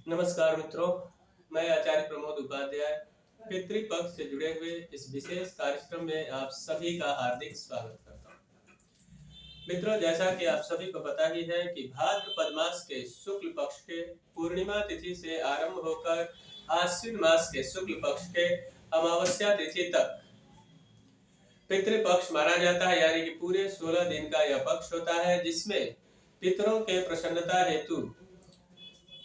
नमस्कार मित्रों, मैं आचार्य प्रमोद उपाध्याय पितृपक्ष से जुड़े हुए इस विशेष कार्यक्रम में आप सभी का हार्दिक स्वागत करता हूं। मित्रों, जैसा कि आप सभी को पता ही है कि भाद्रपद मास के शुक्ल पक्ष के पूर्णिमा तिथि से आरंभ होकर आश्विन मास के शुक्ल पक्ष के अमावस्या तिथि तक पितृपक्ष माना जाता है। यानी कि पूरे 16 दिन का यह पक्ष होता है, जिसमें पितरों के प्रसन्नता हेतु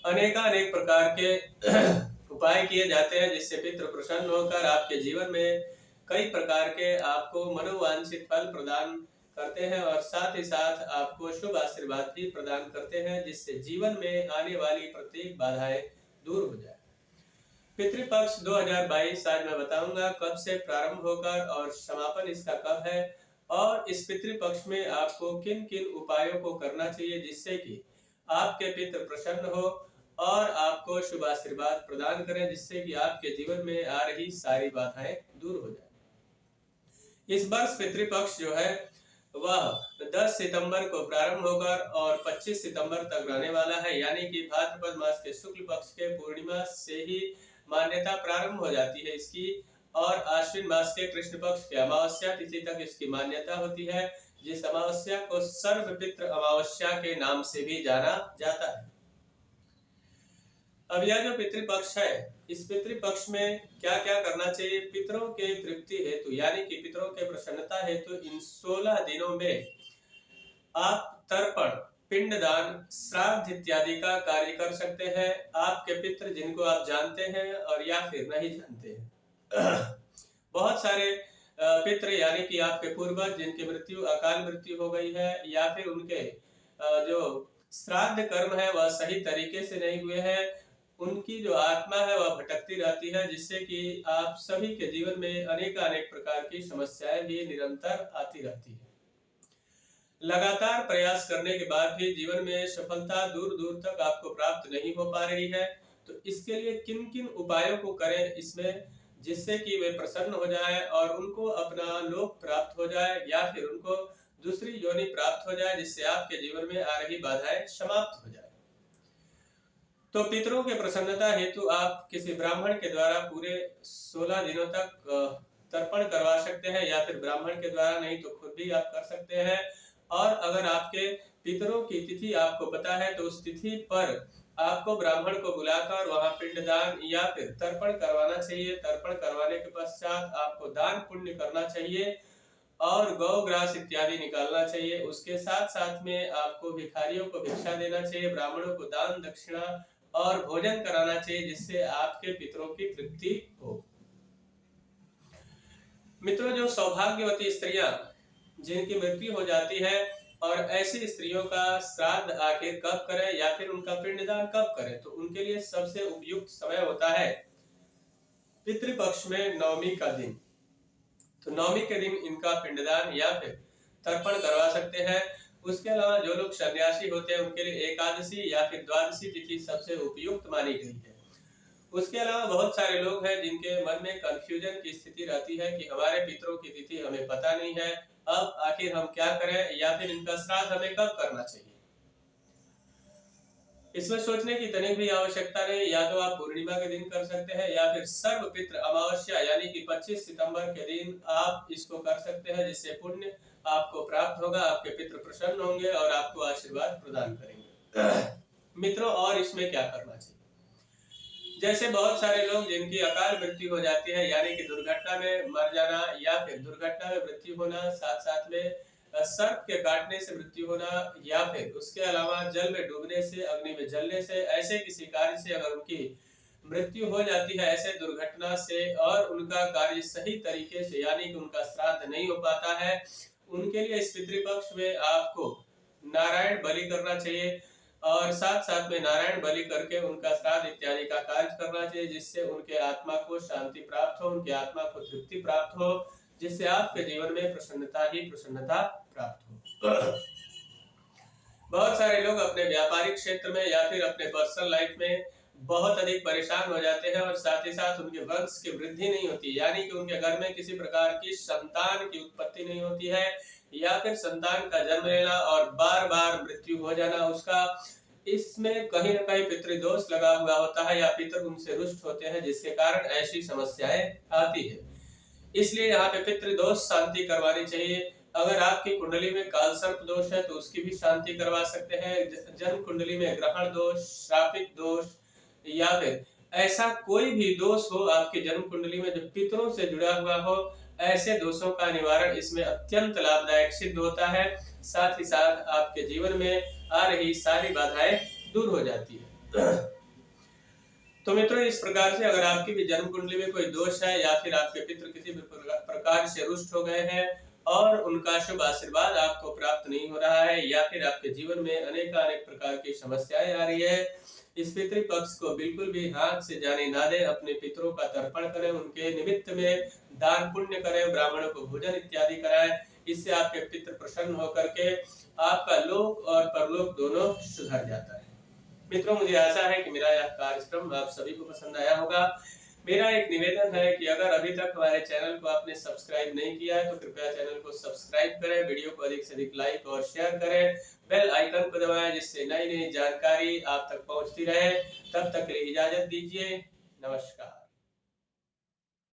अनेकानेक प्रकार के उपाय किए जाते हैं, जिससे पितृ प्रसन्न होकर आपके जीवन में कई प्रकार के आपको मनोवांछित फल प्रदान करते हैं और साथ ही साथ आपको शुभ आशीर्वाद भी प्रदान करते हैं, जिससे जीवन में आने वाली प्रत्येक बाधाएं दूर हो जाए। पितृपक्ष 2022 आज मैं बताऊंगा कब से प्रारंभ होकर और समापन इसका कब है, और इस पितृपक्ष में आपको किन किन उपायों को करना चाहिए जिससे कि आपके पितृ प्रसन्न हो और आपको शुभ आशीर्वाद प्रदान करें, जिससे कि आपके जीवन में आ रही सारी बाधाएं दूर हो जाए। इस वर्ष पितृपक्ष जो है वह 10 सितंबर को प्रारंभ होकर और 25 सितंबर तक रहने वाला है। यानी कि भाद्रपद मास के शुक्ल पक्ष के पूर्णिमा से ही मान्यता प्रारंभ हो जाती है इसकी, और आश्विन मास के कृष्ण पक्ष के अमावस्या तिथि तक इसकी मान्यता होती है, जिस अमावस्या को सर्वपितृ अमावस्या के नाम से भी जाना जाता है। अब यह जो पितृपक्ष है, इस पितृपक्ष में क्या क्या करना चाहिए पितरों के तृप्ति हेतु, यानी कि पितरों के प्रसन्नता हेतु इन 16 दिनों में आप तर्पण, पिंडदान, श्राद्ध इत्यादि का कार्य कर सकते हैं। आपके पितृ जिनको आप जानते हैं और या फिर नहीं जानते हैं बहुत सारे पितृ यानी कि आपके पूर्वज जिनकी मृत्यु अकाल मृत्यु हो गई है, या फिर उनके जो श्राद्ध कर्म है वह सही तरीके से नहीं हुए हैं, उनकी जो आत्मा है वह भटकती रहती है, जिससे कि आप सभी के जीवन में अनेक प्रकार की समस्याएं भी निरंतर आती रहती है। लगातार प्रयास करने के बाद भी जीवन में सफलता दूर दूर तक आपको प्राप्त नहीं हो पा रही है, तो इसके लिए किन किन उपायों को करें इसमें, जिससे कि वे प्रसन्न हो जाए और उनको अपना लोक प्राप्त हो जाए या फिर उनको दूसरी योनि प्राप्त हो जाए, जिससे आपके जीवन में आ रही बाधाएं समाप्त हो जाए। तो पितरों के प्रसन्नता हेतु आप किसी ब्राह्मण के द्वारा पूरे 16 दिनों तक तर्पण करवा सकते हैं, या फिर ब्राह्मण के द्वारा नहीं तो खुद भी आप कर सकते हैं। और अगर आपके पितरों की तिथि आपको पता है तो उस तिथि पर आपको ब्राह्मण को बुलाकर वहां पिंडदान या फिर तर्पण करवाना चाहिए। तर्पण करवाने के पश्चात आपको दान पुण्य करना चाहिए और गौ ग्रास इत्यादि निकालना चाहिए। उसके साथ साथ में आपको भिखारियों को भिक्षा देना चाहिए, ब्राह्मणों को दान दक्षिणा और भोजन कराना चाहिए, जिससे आपके पितरों की तृप्ति हो। मित्रों, जो सौभाग्यवती स्त्रियां जिनकी मृत्यु हो जाती है, और ऐसी स्त्रियों का श्राद्ध आखिर कब करें या फिर उनका पिंडदान कब करें, तो उनके लिए सबसे उपयुक्त समय होता है पितृपक्ष में नवमी का दिन। तो नवमी के दिन इनका पिंडदान या फिर तर्पण करवा सकते हैं। उसके अलावा जो लोग सन्यासी होते हैं उनके लिए एकादशी या फिर द्वादशी तिथि सबसे उपयुक्त मानी गई है। उसके अलावा बहुत सारे लोग हैं जिनके मन में कंफ्यूजन की स्थिति रहती है कि हमारे पितरों की तिथि हमें पता नहीं है, अब आखिर हम क्या करें, या फिर इनका श्राद्ध हमें कब करना चाहिए। इसमें सोचने की तनिक भी आवश्यकता नहीं, या तो आप पूर्णिमा के दिन कर सकते हैं या फिर सर्व पितृ अमावस्या यानी कि 25 सितंबर के दिन आप इसको कर सकते हैं, जिससे पुण्य आपको प्राप्त होगा, आपके पितृ प्रसन्न होंगे और आपको आशीर्वाद प्रदान करेंगे। मित्रों, और इसमें क्या करना चाहिए, जैसे बहुत सारे लोग जिनकी अकाल मृत्यु हो जाती है, यानी कि दुर्घटना में मर जाना या फिर दुर्घटना में मृत्यु होना, साथ साथ में सर्प के काटने से मृत्यु होना, या फिर उसके अलावा जल में डूबने से, अग्नि में जलने से, ऐसे किसी कार्य से अगर उनकी मृत्यु हो जाती है, ऐसे दुर्घटना से, और उनका कार्य सही तरीके से यानी कि उनका श्राद्ध नहीं हो पाता है, उनके लिए इस पितृपक्ष में आपको नारायण बलि करना चाहिए, और साथ साथ में नारायण बलि करके उनका श्राद्ध इत्यादि का कार्य करना चाहिए, जिससे उनके आत्मा को शांति प्राप्त हो, उनके आत्मा को तृप्ति प्राप्त हो, जिससे आपके जीवन में प्रसन्नता ही प्रसन्नता प्राप्त हो। बहुत सारे लोग अपने व्यापारिक क्षेत्र में या फिर अपने पर्सनल लाइफ में बहुत अधिक परेशान हो जाते हैं, और साथ ही साथ उनके वंश की वृद्धि नहीं होती, यानी कि उनके घर में किसी प्रकार की संतान की उत्पत्ति नहीं होती है, या फिर संतान का जन्म लेना और बार बार मृत्यु हो जाना उसका। इसमें कहीं न कहीं पितृदोष लगा हुआ होता है या पितर उनसे रुष्ट होते हैं, जिसके कारण ऐसी समस्याएं आती है। इसलिए यहाँ पे पितृदोष शांति करवानी चाहिए। अगर आपकी कुंडली में कालसर्प दोष है तो उसकी भी शांति करवा सकते हैं। जन्म कुंडली में ग्रहण दोष, श्रापित दोष या फिर ऐसा कोई भी दोष हो आपकी जन्म कुंडली में जो पितरों से जुड़ा हुआ हो, ऐसे दोषों का निवारण इसमें अत्यंत लाभदायक सिद्ध होता है। साथ ही साथ आपके जीवन में आ रही सारी बाधाएं दूर हो जाती है। तो मित्रों, इस प्रकार से अगर आपकी भी जन्म कुंडली में कोई दोष है या फिर आपके पितृ किसी भी प्रकार से रुष्ट हो गए हैं और उनका शुभ आशीर्वाद आपको प्राप्त नहीं हो रहा है या फिर आपके जीवन में अनेक प्रकार की समस्याएं आ रही है, इस पितृ पक्ष को बिल्कुल भी हाथ से जाने ना दें। अपने पितरों का तर्पण करें, उनके निमित्त में दान पुण्य करें, ब्राह्मणों को भोजन इत्यादि कराएं। इससे आपके पितृ प्रसन्न होकर के आपका लोक और परलोक दोनों सुधर जाता है। मित्रों, मुझे आशा है कि मेरा यह कार्यक्रम आप सभी को पसंद आया होगा। मेरा एक निवेदन है कि अगर अभी तक हमारे चैनल को आपने सब्सक्राइब नहीं किया है तो कृपया चैनल को सब्सक्राइब करें, वीडियो को अधिक से अधिक लाइक और शेयर करें, बेल आइकन को दबाएं जिससे नई नई जानकारी आप तक पहुंचती रहे। तब तक के लिए इजाजत दीजिए। नमस्कार।